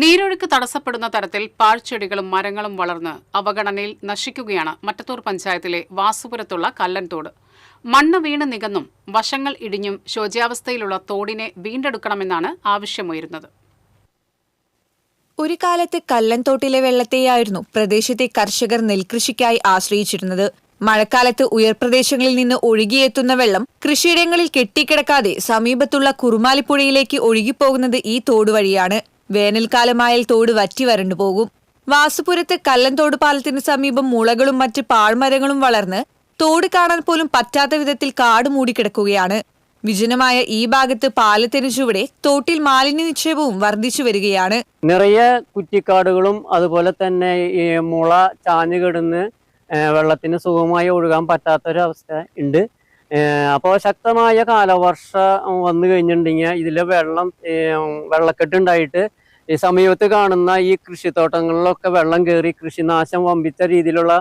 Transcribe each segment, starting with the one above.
നീരൊഴുക്ക് തടസ്സപ്പെടുന്ന തരത്തിൽ പാഴ്ചെടികളും മരങ്ങളും വളർന്ന് അവഗണനയിൽ നശിക്കുകയാണ് മറ്റത്തൂർ പഞ്ചായത്തിലെ വാസുപുരത്തുള്ള കല്ലൻതോട്. മണ്ണ് വീണ് നികന്നും വശങ്ങൾ ഇടിഞ്ഞും ശോച്യാവസ്ഥയിലുള്ള തോടിനെ വീണ്ടെടുക്കണമെന്നാണ് ആവശ്യമുയരുന്നത്. ഒരു കാലത്ത് കല്ലൻതോട്ടിലെ വെള്ളത്തെയായിരുന്നു പ്രദേശത്തെ കർഷകർ നെൽകൃഷിക്കായി ആശ്രയിച്ചിരുന്നത്. മഴക്കാലത്ത് ഉയർപ്രദേശങ്ങളിൽ നിന്ന് ഒഴുകിയെത്തുന്ന വെള്ളം കൃഷിയിടങ്ങളിൽ കെട്ടിക്കിടക്കാതെ സമീപത്തുള്ള കുറുമാലിപ്പുഴയിലേക്ക് ഒഴുകിപ്പോകുന്നത് ഈ തോട് വഴിയാണ്. വേനൽക്കാലമായാൽ തോട് വറ്റി വരണ്ടു പോകും. വാസുപുരത്ത് കല്ലൻതോട് പാലത്തിന് സമീപം മുളകളും മറ്റ് പാഴ്മരങ്ങളും വളർന്ന് തോട് കാണാൻ പോലും പറ്റാത്ത വിധത്തിൽ കാട് മൂടിക്കിടക്കുകയാണ്. വിജനമായ ഈ ഭാഗത്ത് പാലത്തിന് ചുവടെ തോട്ടിൽ മാലിന്യ നിക്ഷേപവും വർദ്ധിച്ചു വരികയാണ്. നിറയെ കുറ്റിക്കാടുകളും അതുപോലെ തന്നെ ഈ മുള ചാഞ്ഞു കിടന്ന് വെള്ളത്തിന് സുഗമമായി ഒഴുകാൻ പറ്റാത്തൊരവസ്ഥ ഉണ്ട്. അപ്പോൾ ശക്തമായ കാലവർഷം വന്നു കഴിഞ്ഞിട്ടുണ്ടെങ്കിൽ ഇതിലെ വെള്ളക്കെട്ടുണ്ടായിട്ട് ഈ സമീപത്ത് കാണുന്ന ഈ കൃഷിത്തോട്ടങ്ങളിലൊക്കെ വെള്ളം കയറി കൃഷിനാശം വമ്പിച്ച രീതിയിലുള്ള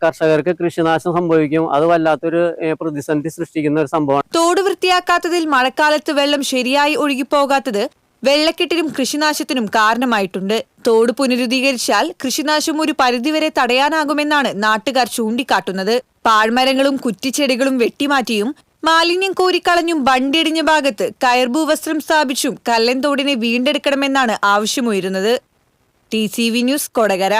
കർഷകർക്ക് കൃഷിനാശം സംഭവിക്കും. അത് വല്ലാത്തൊരു പ്രതിസന്ധി സൃഷ്ടിക്കുന്ന ഒരു സംഭവമാണ്. തോട് വൃത്തിയാക്കാത്തതിൽ മഴക്കാലത്ത് വെള്ളം ശരിയായി ഒഴുകിപ്പോകാത്തത് വെള്ളക്കെട്ടിനും കൃഷിനാശത്തിനും കാരണമായിട്ടുണ്ട്. തോട് പുനരുദ്ധീകരിച്ചാൽ കൃഷിനാശം ഒരു പരിധിവരെ തടയാനാകുമെന്നാണ് നാട്ടുകാർ ചൂണ്ടിക്കാട്ടുന്നത്. പാഴ്മരങ്ങളും കുറ്റിച്ചെടികളും വെട്ടിമാറ്റിയും മാലിന്യം കോരിക്കളഞ്ഞും ബണ്ടിടിഞ്ഞ ഭാഗത്ത് കയർഭൂവസ്ത്രം സ്ഥാപിച്ചും കല്ലൻതോടിനെ വീണ്ടെടുക്കണമെന്നാണ് ആവശ്യമുയരുന്നത്. TCV news, Kodakara.